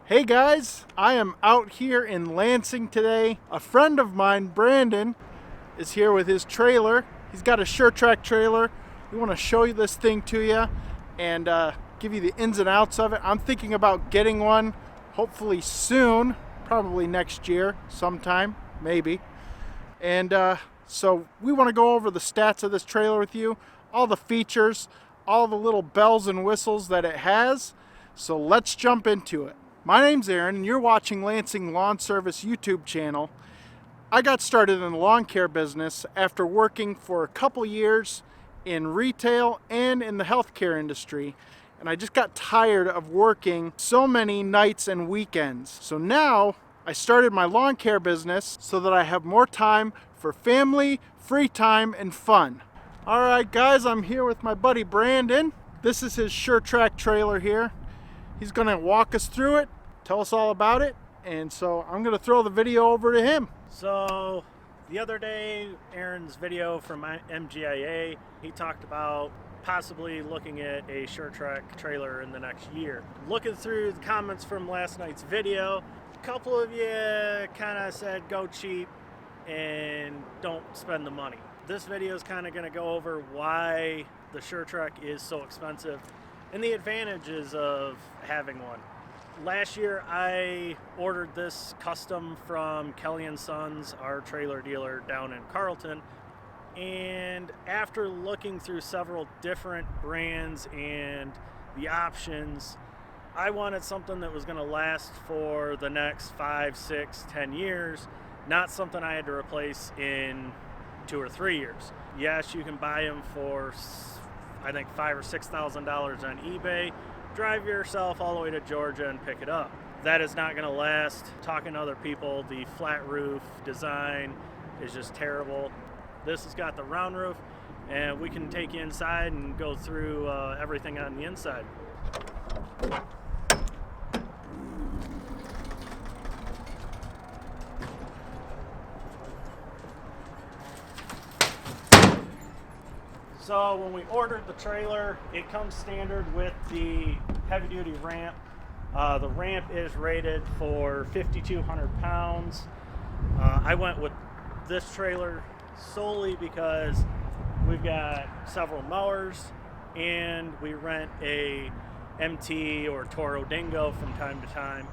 Hey guys, I am out here in Lansing today. A friend of mine, Brandon, is here with his trailer. He's got a SureTrac trailer. We want to show you this thing to you and give you the ins and outs of it. I'm thinking about getting one hopefully soon, probably next year sometime, maybe. And so we want to go over the stats of this trailer with you, all the features, all the little bells and whistles that it has. So let's jump into it. My name's Aaron, and you're watching Lansing Lawn Service YouTube channel. I got started in the lawn care business after working for a couple years in retail and in the healthcare industry, and I just got tired of working so many nights and weekends. So now I started my lawn care business so that I have more time for family, free time, and fun. All right, guys, I'm here with my buddy Brandon. This is his SureTrac trailer here. He's gonna walk us through it, tell us all about it, and so I'm gonna throw the video over to him. So the other day, Aaron's video from MGIA, he talked about possibly looking at a SureTrac trailer in the next year. Looking through the comments from last night's video, a couple of you kind of said go cheap and don't spend the money. This video is kind of going to go over why the SureTrac is so expensive and the advantages of having one. Last year I ordered this custom from Kelly & Sons, our trailer dealer down in Carlton, and after looking through several different brands and the options, I wanted something that was going to last for the next 5, 6, 10 years, not something I had to replace in 2 or 3 years. Yes, you can buy them for I think $5,000 or $6,000 on eBay. Drive yourself all the way to Georgia and pick it up. That is not going to last. Talking to other people, the flat roof design is just terrible. This has got the round roof, and we can take you inside and go through everything on the inside. So when we ordered the trailer, it comes standard with the heavy-duty ramp. The ramp is rated for 5,200 pounds. I went with this trailer solely because we've got several mowers and we rent a MT or Toro Dingo from time to time,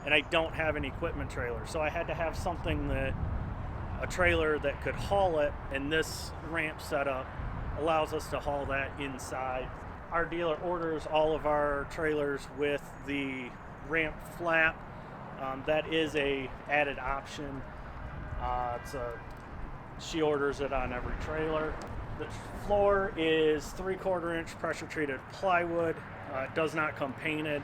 and I don't have an equipment trailer. So I had to have something a trailer that could haul it, and this ramp setup allows us to haul that inside. Our dealer orders all of our trailers with the ramp flap. That is a added option. She orders it on every trailer. The floor is 3/4 inch pressure treated plywood. It does not come painted.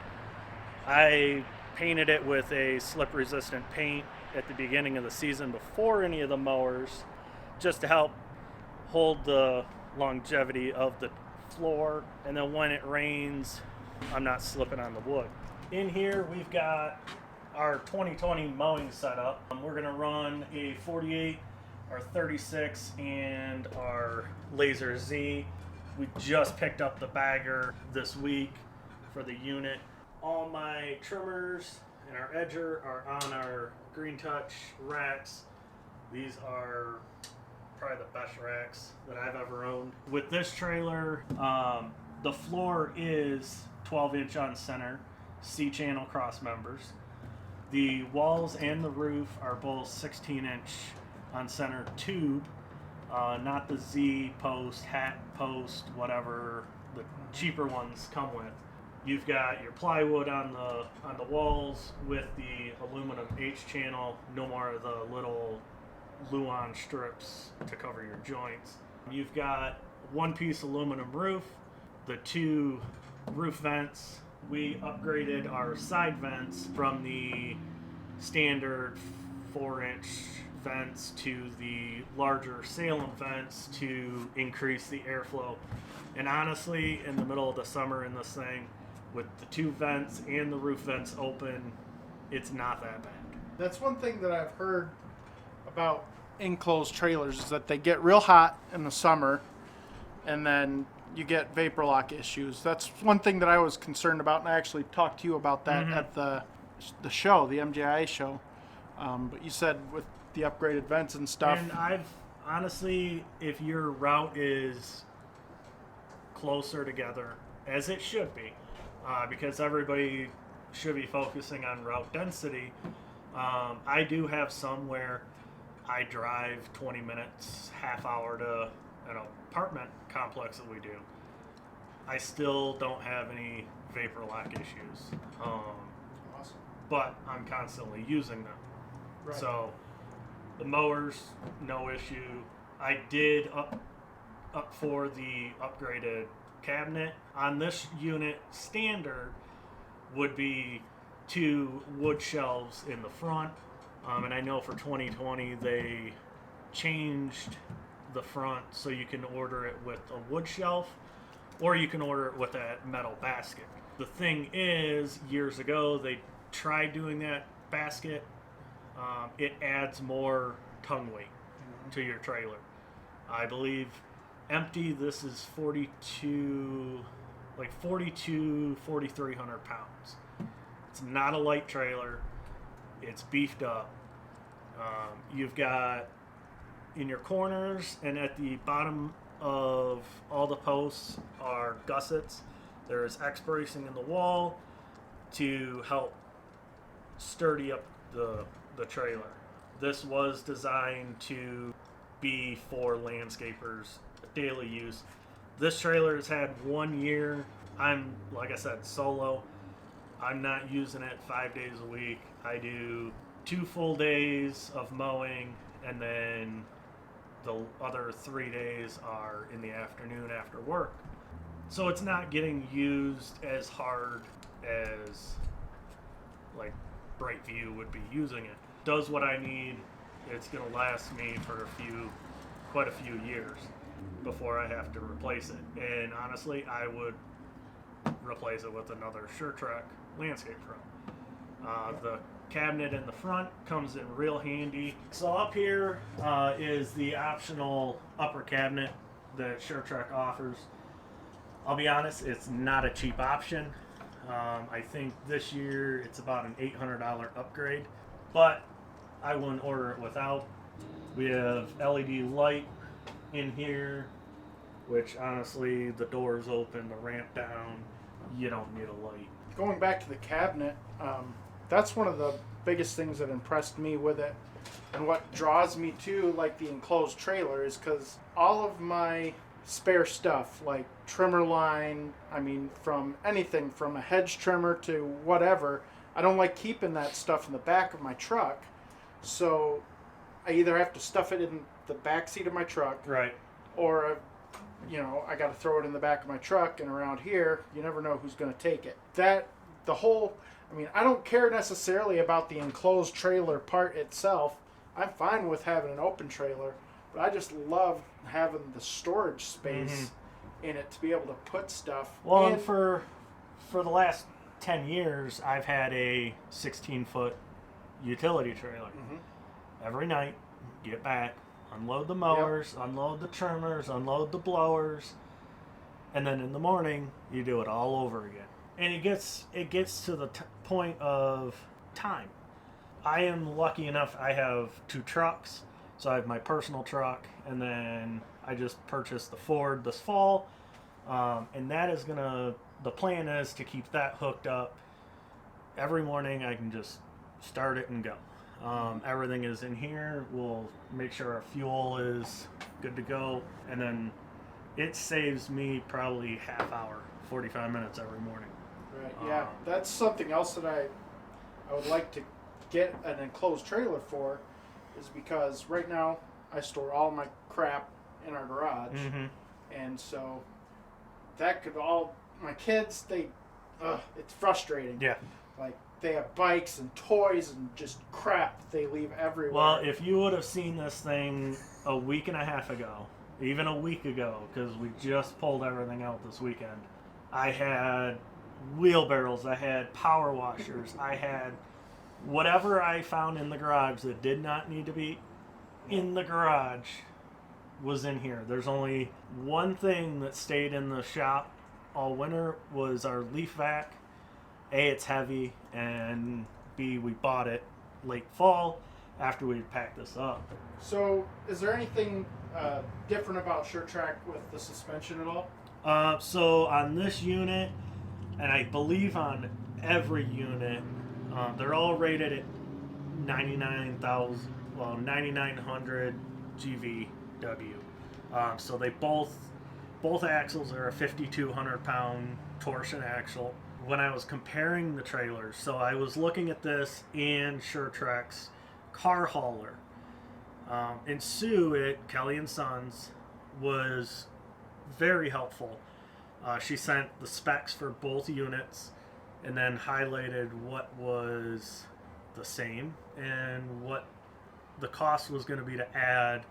I painted it with a slip resistant paint at the beginning of the season before any of the mowers, just to help hold the longevity of the floor, and then when it rains I'm not slipping on the wood. In here we've got our 2020 mowing setup. We're going to run a 48, our 36, and our Laser Z. We just picked up the bagger this week for the unit. All my trimmers and our edger are on our Green Touch racks. These are probably the best racks that I've ever owned. With this trailer, the floor is 12-inch on center, C-channel cross members. The walls and the roof are both 16-inch on center tube, not the Z post, hat post, whatever the cheaper ones come with. You've got your plywood on the walls with the aluminum H-channel, no more of the little Luan strips to cover your joints. You've got one-piece aluminum roof, the 2 roof vents. We upgraded our side vents from the standard 4-inch vents to the larger Salem vents to increase the airflow. And honestly, in the middle of the summer in this thing, with the 2 vents and the roof vents open, it's not that bad. That's one thing that I've heard about enclosed trailers, is that they get real hot in the summer and then you get vapor lock issues. That's one thing that I was concerned about, and I actually talked to you about that at the the show, the MJIA show. But you said with the upgraded vents and stuff. And I've honestly, if your route is closer together, as it should be, because everybody should be focusing on route density. I do have some where I drive 20 minutes, half hour to an apartment complex that we do. I still don't have any vapor lock issues. Awesome. But I'm constantly using them. Right. So the mowers, no issue. I did up for the upgraded cabinet. On this unit, standard would be 2 wood shelves in the front. And I know for 2020 they changed the front so you can order it with a wood shelf or you can order it with a metal basket. The thing is, years ago they tried doing that basket. It adds more tongue weight to your trailer. I believe empty, this is 4,300 pounds. It's not a light trailer. It's beefed up. You've got in your corners and at the bottom of all the posts are gussets. There is X bracing in the wall to help sturdy up the trailer. This was designed to be for landscapers, daily use. This trailer has had 1 year. I'm, like I said, solo. I'm not using it 5 days a week. I do 2 full days of mowing, and then the other 3 days are in the afternoon after work. So it's not getting used as hard as like Brightview would be using it. Does what I need. It's going to last me for quite a few years before I have to replace it. And honestly, I would replace it with another SureTrac landscape front. The cabinet in the front comes in real handy. So up here is the optional upper cabinet that SureTrac offers. I'll be honest, it's not a cheap option. I think this year it's about an $800 upgrade, but I wouldn't order it without. We have LED light in here, which honestly, the doors open, the ramp down, you don't need a light. Going back to the cabinet, that's one of the biggest things that impressed me with it, and what draws me to like the enclosed trailer is because all of my spare stuff, like trimmer line, I mean, from anything from a hedge trimmer to whatever, I don't like keeping that stuff in the back of my truck, so I either have to stuff it in the back seat of my truck, right, or I got to throw it in the back of my truck. And around here, you never know who's going to take it. I don't care necessarily about the enclosed trailer part itself. I'm fine with having an open trailer, but I just love having the storage space in it to be able to put stuff. Well, and for the last 10 years, I've had a 16-foot utility trailer. Every night, get back, unload the mowers, unload the trimmers, unload the blowers, and then in the morning, you do it all over again. And it gets to the point of time. I am lucky enough, I have 2 trucks. So I have my personal truck, and then I just purchased the Ford this fall. And that is the plan is to keep that hooked up. Every morning I can just start it and go. Everything is in here. We'll make sure our fuel is good to go. And then it saves me probably half hour, 45 minutes every morning. Right, yeah. That's something else that I would like to get an enclosed trailer for, is because right now I store all my crap in our garage. And so that could all, my kids, it's frustrating. Yeah. Like, they have bikes and toys and just crap they leave everywhere. Well, if you would have seen this thing a week and a half ago, even a week ago, because we just pulled everything out this weekend, I had wheelbarrows, I had power washers, I had whatever I found in the garage that did not need to be in the garage was in here. There's only one thing that stayed in the shop all winter was our leaf vac. It's heavy, and B, we bought it late fall after we packed this up. So is there anything different about SureTrac with the suspension at all? So on this unit, and I believe on every unit, they're all rated at 9900 GVW. So they both axles are a 5,200 pound torsion axle. When I was comparing the trailers, so I was looking at this and SureTrac's car hauler. And Sue at Kelly & Sons was very helpful. She sent the specs for both units and then highlighted what was the same and what the cost was going to be to add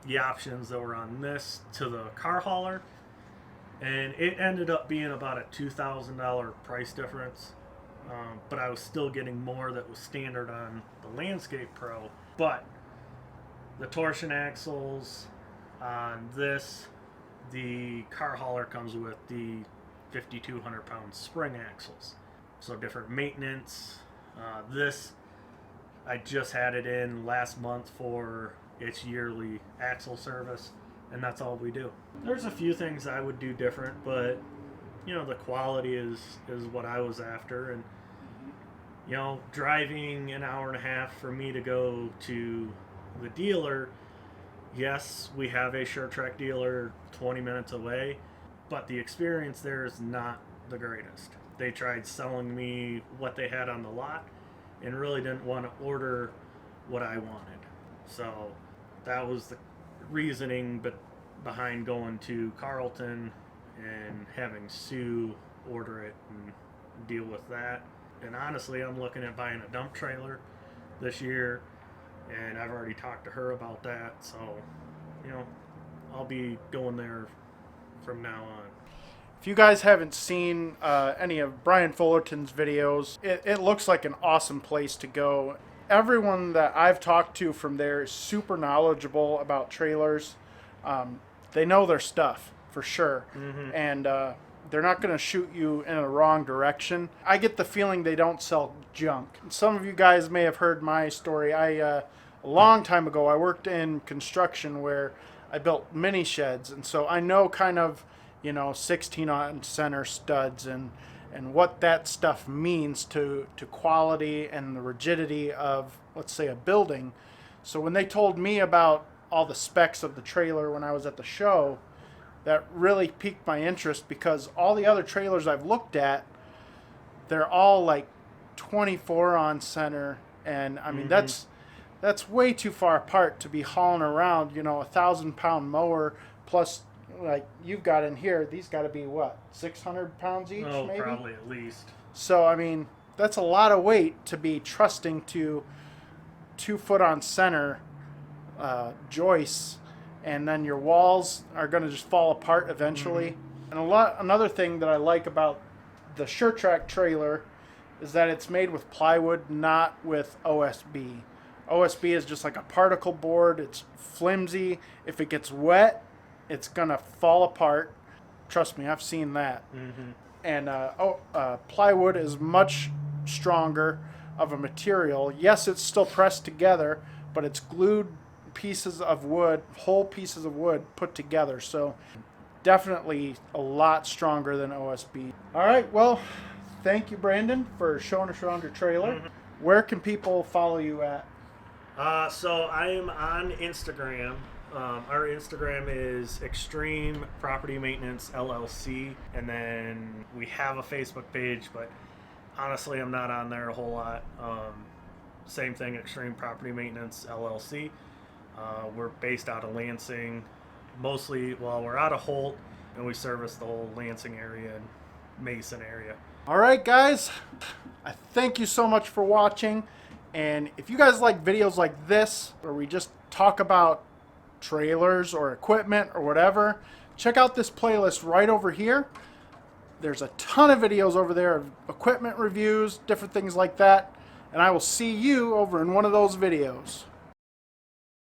the options that were on this to the car hauler. And it ended up being about a $2,000 price difference. But I was still getting more that was standard on the Landscape Pro. But the torsion axles on this, the car hauler comes with the 5,200 pound spring axles. So different maintenance. This, I just had it in last month for its yearly axle service, and that's all we do. There's a few things I would do different, but you know, the quality is what I was after. And you know, driving an hour and a half for me to go to the dealer, yes, we have a SureTrac dealer 20 minutes away, but the experience there is not the greatest. They tried selling me what they had on the lot and really didn't want to order what I wanted. So that was the reasoning behind going to Carlton and having Sue order it and deal with that. And honestly, I'm looking at buying a dump trailer this year, and I've already talked to her about that. So, you know, I'll be going there from now on. If you guys haven't seen any of Brian Fullerton's videos, it looks like an awesome place to go. Everyone that I've talked to from there is super knowledgeable about trailers. They know their stuff for sure. Mm-hmm. And they're not going to shoot you in a wrong direction. I get the feeling they don't sell junk. Some of you guys may have heard my story. A long time ago, I worked in construction where I built mini sheds. And so I know kind of, 16 on center studs and what that stuff means to quality and the rigidity of, let's say, a building. So when they told me about all the specs of the trailer when I was at the show, that really piqued my interest, because all the other trailers I've looked at, they're all like 24 on center, and I mean, mm-hmm. that's way too far apart to be hauling around, 1,000-pound mower plus, like you've got in here, these got to be what, 600 pounds each? Oh, maybe? Probably at least. So I mean, that's a lot of weight to be trusting to 2 foot on center joists, and then your walls are going to just fall apart eventually. Mm-hmm. And another thing that I like about the SureTrac trailer is that it's made with plywood, not with OSB. OSB is just like a particle board. It's flimsy. If it gets wet, it's going to fall apart. Trust me, I've seen that. Mm-hmm. And plywood is much stronger of a material. Yes, it's still pressed together, but it's glued pieces of wood, whole pieces of wood put together. So definitely a lot stronger than OSB. All right, well, thank you, Brandon, for showing us around your trailer. Mm-hmm. Where can people follow you at? So I am on Instagram. Our Instagram is Xtreme Property Maintenance LLC, and then we have a Facebook page, but honestly, I'm not on there a whole lot. Same thing, Xtreme Property Maintenance LLC. We're based out of Lansing, mostly. Well, we're out of Holt, and we service the whole Lansing area and Mason area. All right, guys, I thank you so much for watching. And if you guys like videos like this, where we just talk about trailers or equipment or whatever, check out this playlist right over here. There's a ton of videos over there of equipment reviews, different things like that. And I will see you over in one of those videos.